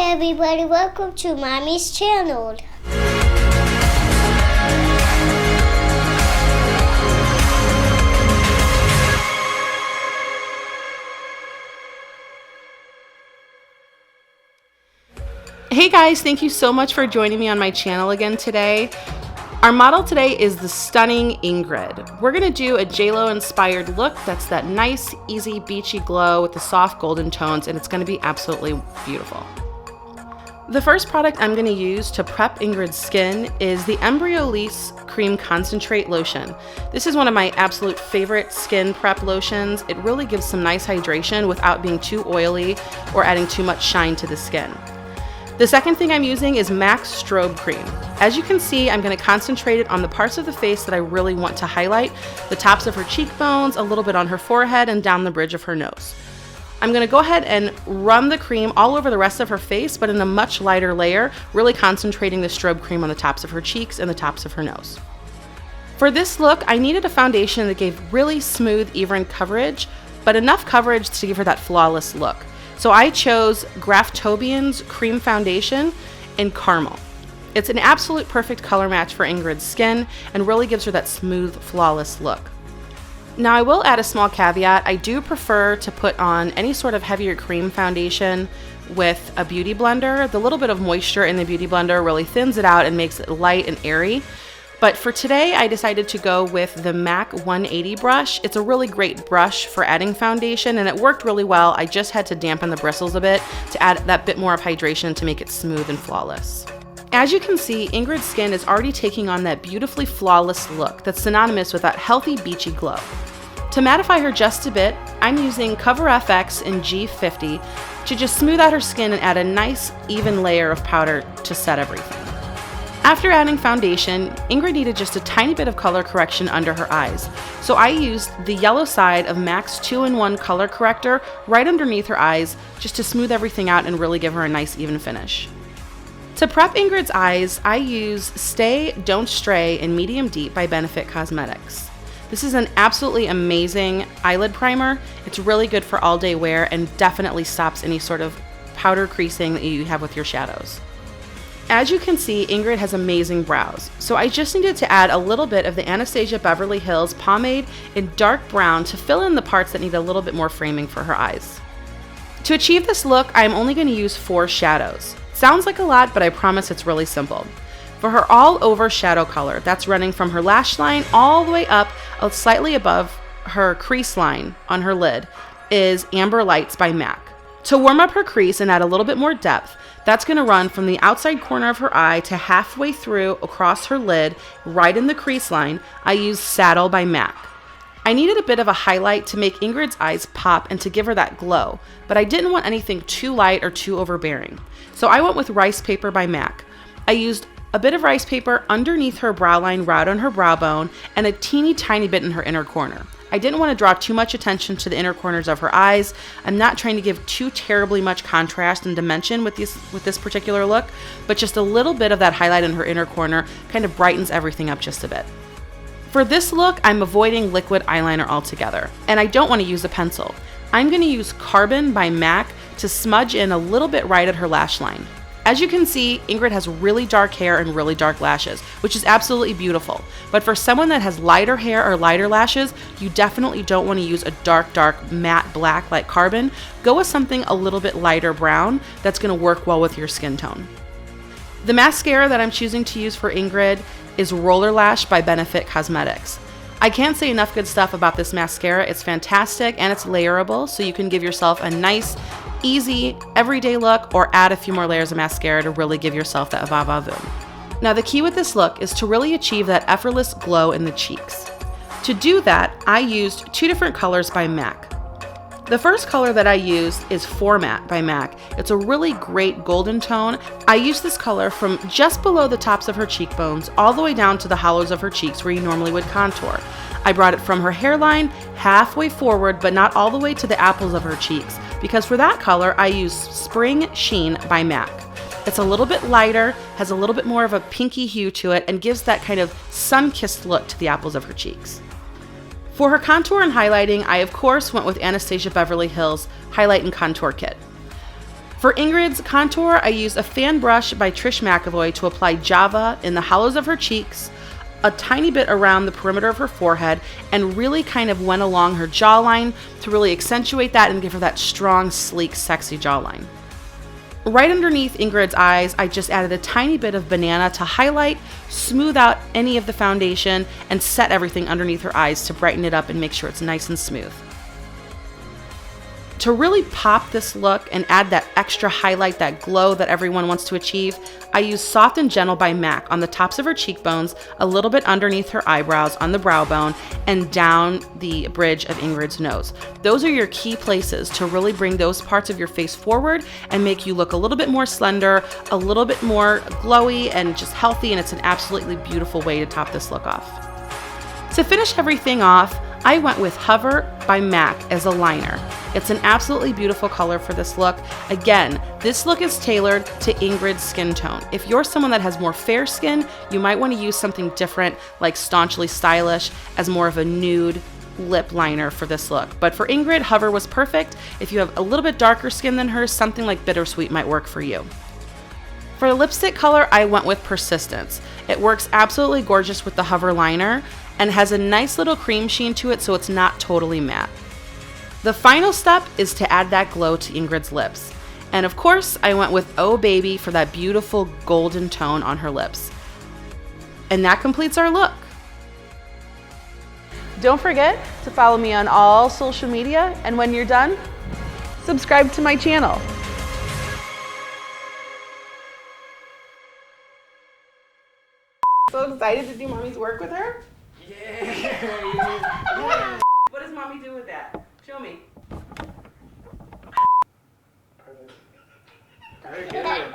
Hi everybody, welcome to Mommy's channel. Hey guys, thank you so much for joining me on my channel again today. Our model today is the stunning Ingrid. We're gonna do a JLo inspired look that's that nice, easy, beachy glow with the soft golden tones, and it's gonna be absolutely beautiful. The first product I'm gonna use to prep Ingrid's skin is the Embryolisse Cream Concentrate Lotion. This is one of my absolute favorite skin prep lotions. It really gives some nice hydration without being too oily or adding too much shine to the skin. The second thing I'm using is MAC's Strobe Cream. As you can see, I'm going to concentrate it on the parts of the face that I really want to highlight, the tops of her cheekbones, a little bit on her forehead, and down the bridge of her nose. I'm going to go ahead and run the cream all over the rest of her face, but in a much lighter layer, really concentrating the strobe cream on the tops of her cheeks and the tops of her nose. For this look, I needed a foundation that gave really smooth, even coverage, but enough coverage to give her that flawless look. So I chose Graftobian's Cream Foundation in Caramel. It's an absolute perfect color match for Ingrid's skin and really gives her that smooth, flawless look. Now I will add a small caveat. I do prefer to put on any sort of heavier cream foundation with a beauty blender. The little bit of moisture in the beauty blender really thins it out and makes it light and airy. But for today, I decided to go with the MAC 180 brush. It's a really great brush for adding foundation, and it worked really well. I just had to dampen the bristles a bit to add that bit more of hydration to make it smooth and flawless. As you can see, Ingrid's skin is already taking on that beautifully flawless look that's synonymous with that healthy, beachy glow. To mattify her just a bit, I'm using Cover FX in G50 to just smooth out her skin and add a nice, even layer of powder to set everything. After adding foundation, Ingrid needed just a tiny bit of color correction under her eyes, so I used the yellow side of MAC's 2-in-1 color corrector right underneath her eyes just to smooth everything out and really give her a nice even finish. To prep Ingrid's eyes, I use Stay Don't Stray in Medium Deep by Benefit Cosmetics. This is an absolutely amazing eyelid primer. It's really good for all day wear and definitely stops any sort of powder creasing that you have with your shadows. As you can see, Ingrid has amazing brows, so I just needed to add a little bit of the Anastasia Beverly Hills pomade in dark brown to fill in the parts that need a little bit more framing for her eyes. To achieve this look, I'm only going to use 4 shadows. Sounds like a lot, but I promise it's really simple. For her all-over shadow color, that's running from her lash line all the way up, slightly above her crease line on her lid, is Amber Lights by MAC. To warm up her crease and add a little bit more depth, that's going to run from the outside corner of her eye to halfway through across her lid, right in the crease line. I used Saddle by MAC. I needed a bit of a highlight to make Ingrid's eyes pop and to give her that glow, but I didn't want anything too light or too overbearing. So I went with Rice Paper by MAC. I used a bit of rice paper underneath her brow line right on her brow bone and a teeny tiny bit in her inner corner. I didn't want to draw too much attention to the inner corners of her eyes. I'm not trying to give too terribly much contrast and dimension with this particular look, but just a little bit of that highlight in her inner corner kind of brightens everything up just a bit. For this look, I'm avoiding liquid eyeliner altogether, and I don't want to use a pencil. I'm going to use Carbon by MAC to smudge in a little bit right at her lash line. As you can see, Ingrid has really dark hair and really dark lashes, which is absolutely beautiful. But for someone that has lighter hair or lighter lashes, you definitely don't want to use a dark matte black like Carbon. Go with something a little bit lighter brown that's going to work well with your skin tone. The mascara that I'm choosing to use for Ingrid is Roller Lash by Benefit Cosmetics. I can't say enough good stuff about this mascara. It's fantastic and it's layerable, so you can give yourself a nice, easy, everyday look or add a few more layers of mascara to really give yourself that va-va-voom. Now the key with this look is to really achieve that effortless glow in the cheeks. To do that, I used 2 different colors by MAC. The first color that I used is Format by MAC. It's a really great golden tone. I used this color from just below the tops of her cheekbones all the way down to the hollows of her cheeks where you normally would contour. I brought it from her hairline halfway forward, but not all the way to the apples of her cheeks, because for that color, I used Spring Sheen by MAC. It's a little bit lighter, has a little bit more of a pinky hue to it, and gives that kind of sun-kissed look to the apples of her cheeks. For her contour and highlighting, I of course went with Anastasia Beverly Hills Highlight and Contour Kit. For Ingrid's contour, I used a fan brush by Trish McAvoy to apply Java in the hollows of her cheeks, a tiny bit around the perimeter of her forehead, and really kind of went along her jawline to really accentuate that and give her that strong, sleek, sexy jawline. Right underneath Ingrid's eyes, I just added a tiny bit of banana to highlight, smooth out any of the foundation, and set everything underneath her eyes to brighten it up and make sure it's nice and smooth. To really pop this look and add that extra highlight, that glow that everyone wants to achieve, I used Soft and Gentle by MAC on the tops of her cheekbones, a little bit underneath her eyebrows on the brow bone, and down the bridge of Ingrid's nose. Those are your key places to really bring those parts of your face forward and make you look a little bit more slender, a little bit more glowy, and just healthy, and it's an absolutely beautiful way to top this look off. To finish everything off, I went with Hover by MAC as a liner. It's an absolutely beautiful color for this look. Again, this look is tailored to Ingrid's skin tone. If you're someone that has more fair skin, you might want to use something different like Staunchly Stylish as more of a nude lip liner for this look. But for Ingrid, Hover was perfect. If you have a little bit darker skin than hers, something like Bittersweet might work for you. For the lipstick color, I went with Persistence. It works absolutely gorgeous with the Hover liner and has a nice little cream sheen to it, so it's not totally matte. The final step is to add that glow to Ingrid's lips. And of course, I went with Oh Baby for that beautiful golden tone on her lips. And that completes our look. Don't forget to follow me on all social media, and when you're done, subscribe to my channel. So excited to do Mommy's work with her? Yeah. What does Mommy do with that? Show me. Very good.